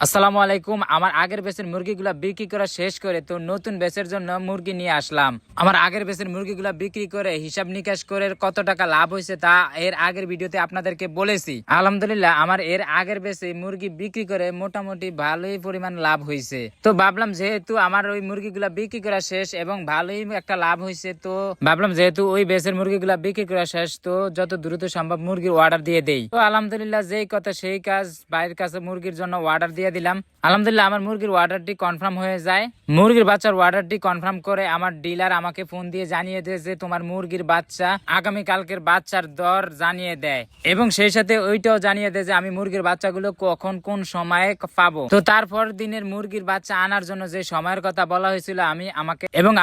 আসসালামু আলাইকুম। আমার আগের বেচের মুরগিগুলা বিক্রি করা শেষ করে তো নতুন বেচের জন্য মুরগি নিয়ে আসলাম। আমার আগের বেচের মুরগিগুলা বিক্রি করে হিসাব নিকাশ করে কত টাকা লাভ হয়েছে তা এর আগের ভিডিওতে আপনাদেরকে বলেছি। আলহামদুলিল্লাহ আমার এর আগের বেচে মুরগি বিক্রি করে মোটামুটি ভালোই পরিমাণ লাভ হয়েছে। তো ভাবলাম যেহেতু আমার ওই মুরগিগুলা বিক্রি করা শেষ এবং ভালোই একটা লাভ হয়েছে, তো ভাবলাম যেহেতু ওই বেচের মুরগিগুলা বিক্রি করা শেষ তো যত দ্রুত সম্ভব মুরগির অর্ডার দিয়ে দেই। তো আলহামদুলিল্লাহ যেই কথা সেই কাজ, বাইরের কাছে মুরগির জন্য অর্ডার দিয়ে দিলাম। আলহামদুলিল্লাহ আমার মুরগির অর্ডারটি কনফার্ম হয়ে যায়। মুরগির বাচ্চার অর্ডারটি কনফার্ম করে আমার ডিলার আমাকে ফোন দিয়ে জানিয়ে দেয় যে তোমার মুরগির বাচ্চা আগামী কালকের বাচ্চার দর জানিয়ে দেয় এবং সেই সাথে ওইটাও জানিয়ে দেয় যে আমি মুরগির বাচ্চাগুলো কখন কোন সময়ে পাবো। তো তারপর দিনের মুরগির বাচ্চা আনার জন্য যে সময়ের কথা বলা হয়েছিল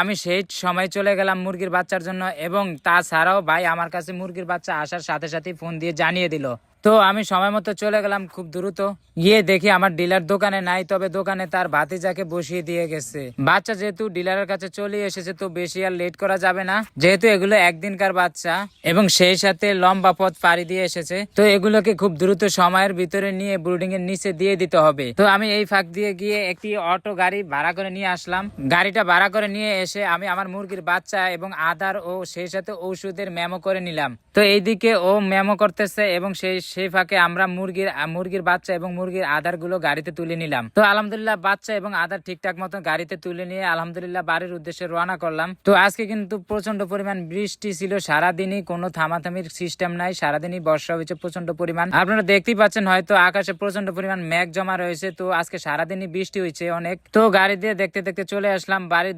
আমি সেই সময় চলে গেলাম মুরগির বাচ্চার জন্য। এবং তাছাড়াও ভাই আমার কাছে মুরগির বাচ্চা আসার সাথে সাথে ফোন দিয়ে জানিয়ে দিল। তো আমি সময় মতো চলে গেলাম খুব দ্রুত। গিয়ে দেখি আমার ডিলার দোকানে নাই, তবে দোকানে তার ভাতিজাকে বসিয়ে দিয়ে গেছে। বাচ্চা যেহেতু ডিলারের কাছে চলে এসেছে তো বেশি আর লেট করা যাবে না, যেহেতু এগুলো একদিনকার বাচ্চা এবং সেই সাথে লম্বা পথ পাড়ি দিয়ে এসেছে, তো এগুলোকে খুব দ্রুত সময়ের ভিতরে নিয়ে ব্রুডিং এর নিচে দিয়ে দিতে হবে। তো আমি এই ফাঁক দিয়ে গিয়ে একটি অটো গাড়ি ভাড়া করে নিয়ে আসলাম। গাড়িটা ভাড়া করে নিয়ে এসে আমি আমার মুরগির বাচ্চা এবং আদার ও সেই সাথে ঔষধের মেমো করে নিলাম। তো এইদিকে ও মেমো করতেছে এবং সেই ফাঁকে আমরা মুরগির বাচ্চা এবং মুরগির আদার গুলো গাড়িতে তুলে নিলাম। তো আলহামদুলিল্লাহ বাচ্চা এবং আদার ঠিকঠাক মতো গাড়িতে তুলে নিয়ে আলহামদুলিল্লাহ বাড়ির উদ্দেশ্যে রওনা করলাম। তো আজকে কিন্তু প্রচন্ড পরিমাণ বৃষ্টি ছিল, সারাদিনই কোনো থামাথামির সিস্টেম নাই, সারাদিনই বর্ষা হয়েছে প্রচন্ড পরিমাণ। আপনারা দেখতেই পাচ্ছেন হয়তো আকাশে প্রচন্ড পরিমাণ মেঘ জমা রয়েছে। তো আজকে সারাদিনই বৃষ্টি হয়েছে অনেক। তো গাড়ি দিয়ে দেখতে দেখতে চলে আসলাম বাড়ির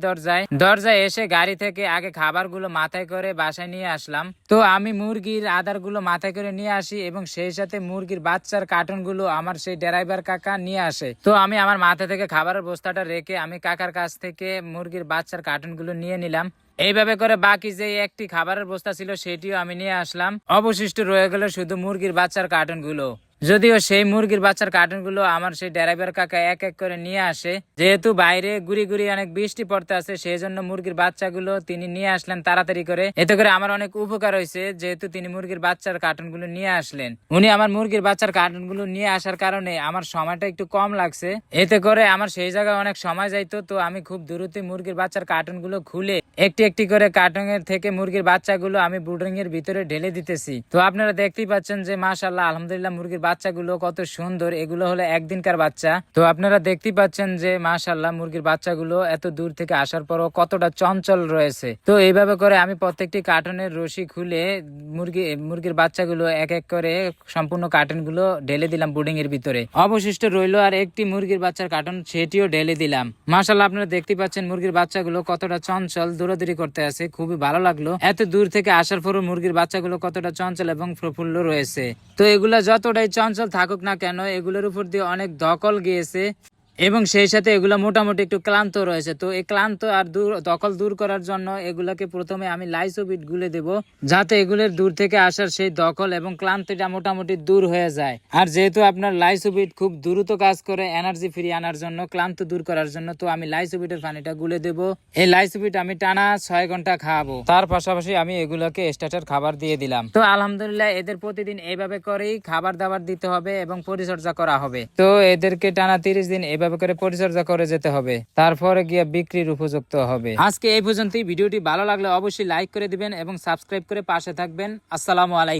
দরজায় এসে গাড়ি থেকে আগে খাবারগুলো মাথায় করে বাসায় নিয়ে আসলাম। তো আমি মুরগির আদার গুলো মাথায় করে নিয়ে আসি এবং সেই সাথে মুরগির বাচ্চার কার্টুন গুলো আমার সেই ড্রাইভার কাকা নিয়ে আসে। তো আমি আমার মাথা থেকে খাবারের বস্তাটা রেখে আমি কাকার কাছ থেকে মুরগির বাচ্চার কার্টুন গুলো নিয়ে নিলাম। এইভাবে করে বাকি যে একটি খাবারের বস্তা ছিল সেটিও আমি নিয়ে আসলাম। অবশিষ্ট রয়ে গেল শুধু মুরগির বাচ্চার কার্টুন গুলো। যদিও সেই মুরগির বাচ্চার কার্টুন গুলো আমার সেই ড্রাইভার কাকা এক এক করে নিয়ে আসে, যেহেতু বাইরে গুড়ি গুড়ি অনেক বৃষ্টি পড়তে আছে সেই জন্য মুরগির বাচ্চাগুলো তিনি নিয়ে আসলেন তাড়াতাড়ি করে। এতে করে আমার অনেক উপকার হয়েছে, যেহেতু তিনি মুরগির বাচ্চার কার্টুন গুলো নিয়ে আসলেন। উনি আমার মুরগির বাচ্চার কার্টুন গুলো নিয়ে আসার কারণে আমার সময়টা একটু কম লাগছে, এতে করে আমার সেই জায়গায় অনেক সময় যাইতো। তো আমি খুব দ্রুত মুরগির বাচ্চার কার্টুন গুলো খুলে একটি একটি করে কার্টুনের থেকে মুরগির বাচ্চাগুলো আমি ব্রুডিং এর ভিতরে ঢেলে দিতেছি। তো আপনারা দেখতেই পাচ্ছেন যে মাশাআল্লাহ আলহামদুলিল্লাহ মুরগির বাচ্চাগুলো কত সুন্দর। এগুলো হলো একদিনকার বাচ্চা। তো আপনারা দেখতেই পাচ্ছেন যে মাশাআল্লাহ মুরগির বাচ্চাগুলো এত দূর থেকে আসার পরও কতটা চঞ্চল রয়েছে। তো এইভাবে করে আমি প্রত্যেকটি কার্টুনের রশি খুলে মুরগির বাচ্চাগুলো এক এক করে সম্পূর্ণ কার্টুন গুলো ঢেলে দিলাম ব্রুডিং এর ভিতরে। অবশিষ্ট রইলো আর একটি মুরগির বাচ্চার কার্টুন, সেটিও ঢেলে দিলাম। মাশাআল্লাহ আপনারা দেখতেই পাচ্ছেন মুরগির বাচ্চাগুলো কতটা চঞ্চল দৌড়াদৌড়ি করতে আছে, খুবই ভালো লাগলো। এত দূর থেকে আসার পরও মুরগির বাচ্চাগুলো কতটা চঞ্চল এবং প্রফুল্ল রয়েছে। তো এগুলা যতটাই চঞ্চল থাকুক না কেন এগুলোর উপর দিয়ে অনেক দখল গিয়েছে এবং সেই সাথে এগুলো মোটামুটি একটু ক্লান্ত রয়েছে। তো এই ক্লান্ত আর দখল দূর করার জন্য এগুলাকে প্রথমে আমি লাইসোবিট গুলে দেব, যাতে এগুলোর দূর থেকে আসার সেই দখল এবং ক্লান্তিটা মোটামুটি দূর হয়ে যায়। আর যেহেতু আপনার লাইসোবিট খুব দ্রুত কাজ করে এনার্জি ফিরিয়ে আনার জন্য, ক্লান্ত দূর করার জন্য, তো আমি লাইসোবিটের পানিটা গুলে দেব। এই লাইসোবিট আমি টানা 6 ঘন্টা খাওয়াবো। তার পাশাপাশি আমি এগুলোকে স্টার্টার খাবার দিয়ে দিলাম। তো আলহামদুলিল্লাহ এদের প্রতিদিন এইভাবে করেই খাবার দাবার দিতে হবে এবং পরিচর্যা করা হবে। তো এদেরকে টানা 30 দিন এইভাবে করে পরিচর্যা করে যেতে হবে, তারপরে গিয়ে বিক্রির উপযুক্ত হবে। আজকে এই পর্যন্তই। ভিডিওটি ভালো লাগলে অবশ্যই লাইক করে দিবেন এবং সাবস্ক্রাইব করে পাশে থাকবেন। আসসালামু আলাইকুম।